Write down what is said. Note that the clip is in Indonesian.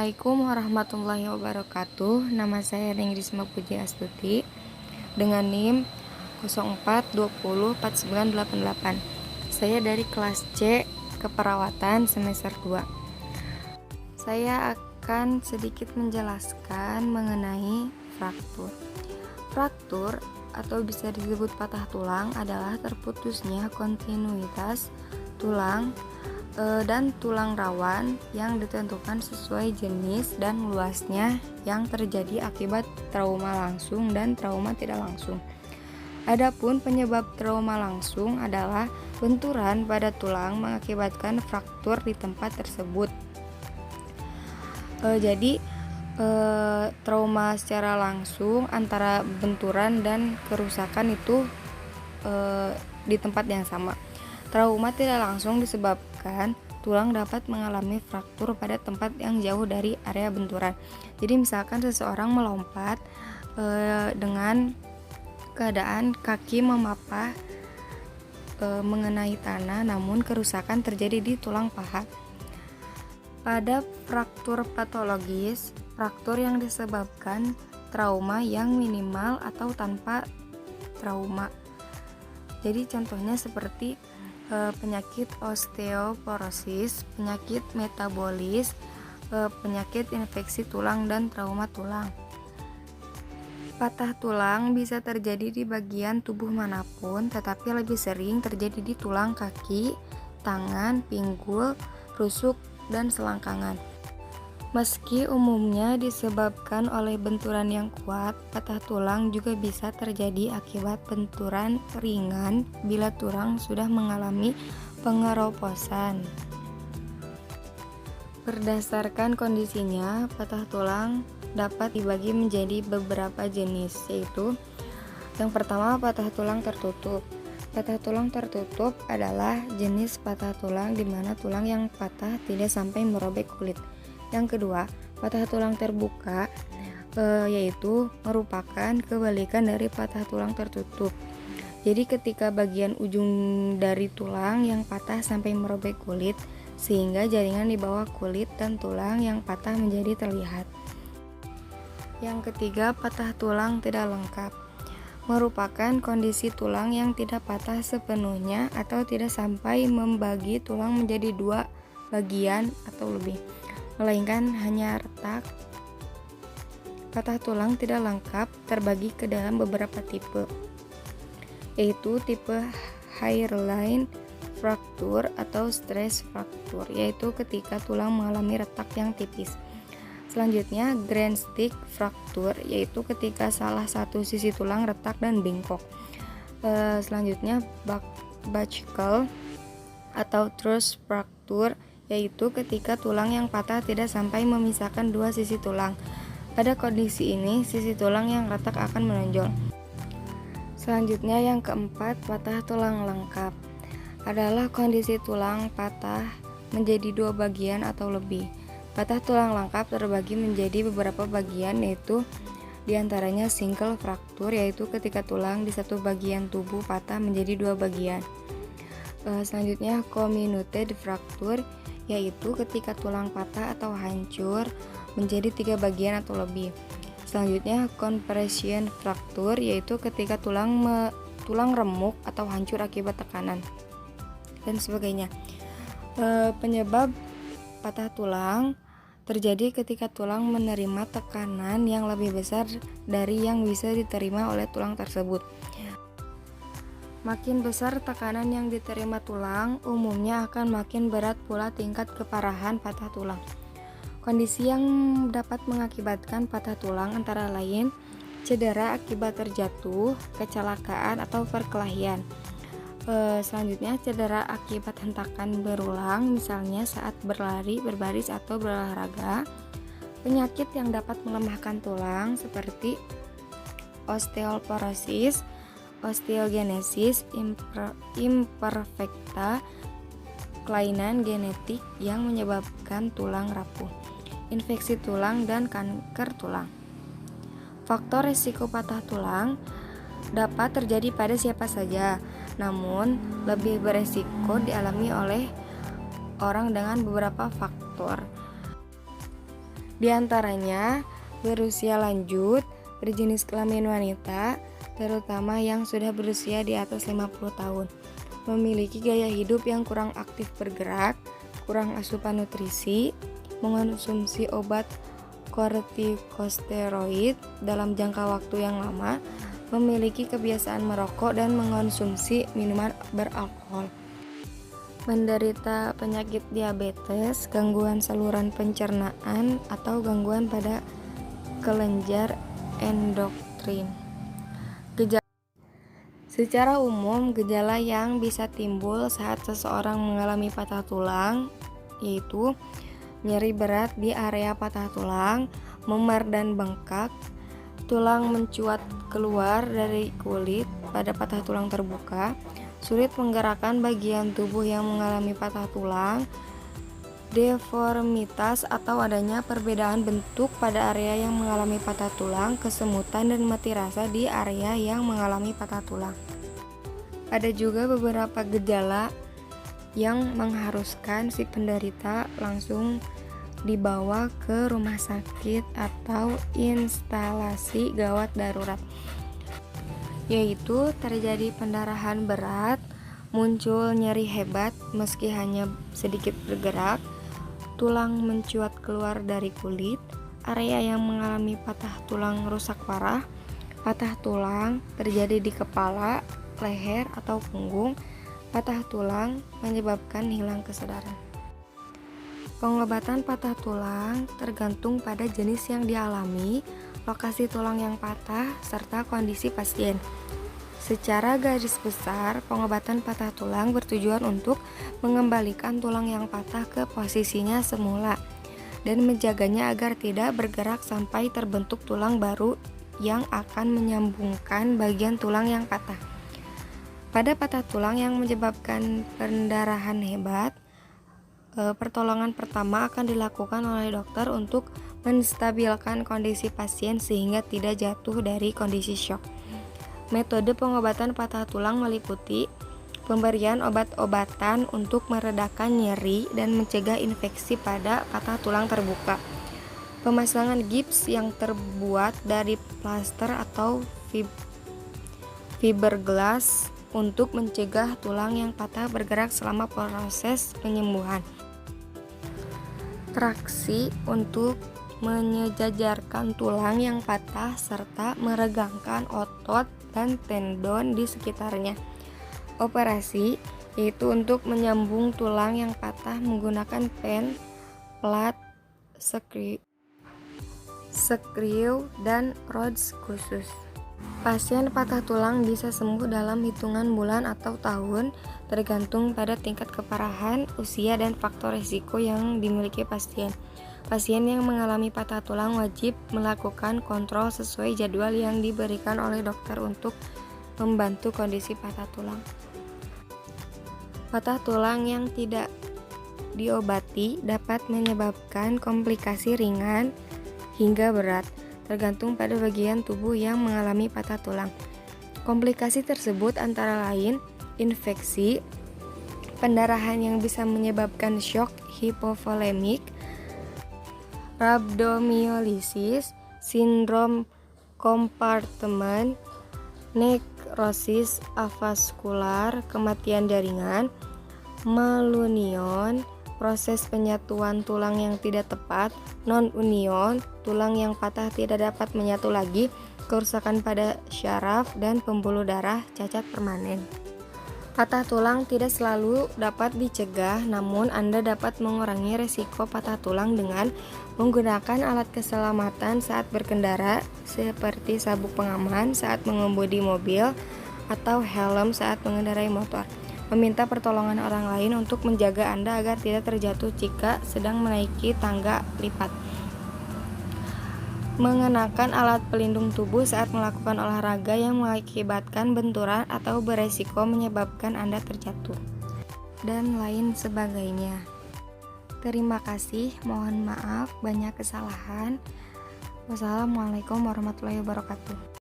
Assalamualaikum warahmatullahi wabarakatuh. Nama saya Ringrisma Puji Astuti dengan NIM 04204988. Saya dari kelas C Keperawatan semester 2. Saya akan sedikit menjelaskan mengenai fraktur. Fraktur atau bisa disebut patah tulang adalah terputusnya kontinuitas tulang dan tulang rawan yang ditentukan sesuai jenis dan luasnya yang terjadi akibat trauma langsung dan trauma tidak langsung. Adapun penyebab trauma langsung adalah benturan pada tulang mengakibatkan fraktur di tempat tersebut. Trauma secara langsung antara benturan dan kerusakan itu di tempat yang sama. Trauma tidak langsung disebabkan tulang dapat mengalami fraktur pada tempat yang jauh dari area benturan. Jadi misalkan seseorang melompat dengan keadaan kaki memapah mengenai tanah, namun kerusakan terjadi di tulang paha. Pada fraktur patologis, fraktur yang disebabkan trauma yang minimal atau tanpa trauma. Jadi contohnya seperti penyakit osteoporosis, penyakit metabolis, penyakit infeksi tulang dan trauma tulang. Patah tulang bisa terjadi di bagian tubuh manapun, tetapi lebih sering terjadi di tulang kaki, tangan, pinggul, rusuk, dan selangkangan. Meski umumnya disebabkan oleh benturan yang kuat, patah tulang juga bisa terjadi akibat benturan ringan bila tulang sudah mengalami pengeroposan. Berdasarkan kondisinya, patah tulang dapat dibagi menjadi beberapa jenis, yaitu yang pertama patah tulang tertutup. Patah tulang tertutup adalah jenis patah tulang di mana tulang yang patah tidak sampai merobek kulit. Yang kedua, patah tulang terbuka yaitu merupakan kebalikan dari patah tulang tertutup. Jadi ketika bagian ujung dari tulang yang patah sampai merobek kulit, sehingga jaringan di bawah kulit dan tulang yang patah menjadi terlihat. Yang ketiga, patah tulang tidak lengkap. Merupakan kondisi tulang yang tidak patah sepenuhnya atau tidak sampai membagi tulang menjadi dua bagian atau lebih, melainkan hanya retak. Patah tulang tidak lengkap terbagi ke dalam beberapa tipe, yaitu tipe hairline fracture atau stress fracture, yaitu ketika tulang mengalami retak yang tipis. Selanjutnya, grand stick fracture, yaitu ketika salah satu sisi tulang retak dan bengkok. Selanjutnya, buccal atau truss fracture, yaitu ketika tulang yang patah tidak sampai memisahkan dua sisi tulang. Pada kondisi ini, sisi tulang yang retak akan menonjol. Selanjutnya, yang keempat, patah tulang lengkap adalah kondisi tulang patah menjadi dua bagian atau lebih. Patah tulang lengkap terbagi menjadi beberapa bagian, yaitu diantaranya single fracture, yaitu ketika tulang di satu bagian tubuh patah menjadi dua bagian. Selanjutnya, comminuted fracture, yaitu ketika tulang patah atau hancur menjadi tiga bagian atau lebih. Selanjutnya, compression fracture, yaitu ketika tulang remuk atau hancur akibat tekanan, dan sebagainya. Penyebab patah tulang terjadi ketika tulang menerima tekanan yang lebih besar dari yang bisa diterima oleh tulang tersebut. Makin besar tekanan yang diterima tulang, umumnya akan makin berat pula tingkat keparahan patah tulang. Kondisi yang dapat mengakibatkan patah tulang antara lain cedera akibat terjatuh, kecelakaan, atau perkelahian. Selanjutnya, cedera akibat hentakan berulang, misalnya saat berlari, berbaris, atau berolahraga. Penyakit yang dapat melemahkan tulang seperti osteoporosis, osteogenesis imperfecta, kelainan genetik yang menyebabkan tulang rapuh, infeksi tulang, dan kanker tulang. Faktor risiko patah tulang dapat terjadi pada siapa saja, namun lebih beresiko dialami oleh orang dengan beberapa faktor. Di antaranya berusia lanjut, berjenis kelamin wanita, terutama yang sudah berusia di atas 50 tahun, memiliki gaya hidup yang kurang aktif bergerak, kurang asupan nutrisi, mengonsumsi obat kortikosteroid dalam jangka waktu yang lama, memiliki kebiasaan merokok dan mengonsumsi minuman beralkohol, menderita penyakit diabetes, gangguan saluran pencernaan, atau gangguan pada kelenjar endokrin. Secara umum, gejala yang bisa timbul saat seseorang mengalami patah tulang yaitu nyeri berat di area patah tulang, memar dan bengkak, tulang mencuat keluar dari kulit pada patah tulang terbuka, sulit menggerakkan bagian tubuh yang mengalami patah tulang, deformitas atau adanya perbedaan bentuk pada area yang mengalami patah tulang, kesemutan dan mati rasa di area yang mengalami patah tulang. Ada juga beberapa gejala yang mengharuskan si penderita langsung dibawa ke rumah sakit atau instalasi gawat darurat, yaitu terjadi pendarahan berat, muncul nyeri hebat meski hanya sedikit bergerak, tulang mencuat keluar dari kulit, area yang mengalami patah tulang rusak parah, patah tulang terjadi di kepala, leher, atau punggung, patah tulang menyebabkan hilang kesadaran. Pengobatan patah tulang tergantung pada jenis yang dialami, lokasi tulang yang patah, serta kondisi pasien. Secara garis besar, pengobatan patah tulang bertujuan untuk mengembalikan tulang yang patah ke posisinya semula dan menjaganya agar tidak bergerak sampai terbentuk tulang baru yang akan menyambungkan bagian tulang yang patah. Pada patah tulang yang menyebabkan pendarahan hebat, pertolongan pertama akan dilakukan oleh dokter untuk menstabilkan kondisi pasien sehingga tidak jatuh dari kondisi syok. Metode pengobatan patah tulang meliputi pemberian obat-obatan untuk meredakan nyeri dan mencegah infeksi pada patah tulang terbuka, pemasangan gips yang terbuat dari plaster atau fiberglass untuk mencegah tulang yang patah bergerak selama proses penyembuhan, traksi untuk menyejajarkan tulang yang patah serta meregangkan otot dan tendon di sekitarnya. Operasi yaitu untuk menyambung tulang yang patah menggunakan pen, plat, skru, dan rods khusus. Pasien patah tulang bisa sembuh dalam hitungan bulan atau tahun, tergantung pada tingkat keparahan, usia, dan faktor risiko yang dimiliki pasien. Pasien yang mengalami patah tulang wajib melakukan kontrol sesuai jadwal yang diberikan oleh dokter untuk membantu kondisi patah tulang. Patah tulang yang tidak diobati dapat menyebabkan komplikasi ringan hingga berat, tergantung pada bagian tubuh yang mengalami patah tulang. Komplikasi tersebut antara lain infeksi, pendarahan yang bisa menyebabkan shock hipovolemik, rhabdomyolysis, sindrom kompartemen, nekrosis avaskular, kematian jaringan, malunion, proses penyatuan tulang yang tidak tepat, non-union, tulang yang patah tidak dapat menyatu lagi, kerusakan pada syaraf dan pembuluh darah, cacat permanen. Patah tulang tidak selalu dapat dicegah, namun Anda dapat mengurangi risiko patah tulang dengan menggunakan alat keselamatan saat berkendara seperti sabuk pengaman saat mengemudi mobil atau helm saat mengendarai motor. Meminta pertolongan orang lain untuk menjaga Anda agar tidak terjatuh jika sedang menaiki tangga lipat. Mengenakan alat pelindung tubuh saat melakukan olahraga yang mengakibatkan benturan atau beresiko menyebabkan Anda terjatuh, dan lain sebagainya. Terima kasih, mohon maaf banyak kesalahan. Wassalamualaikum warahmatullahi wabarakatuh.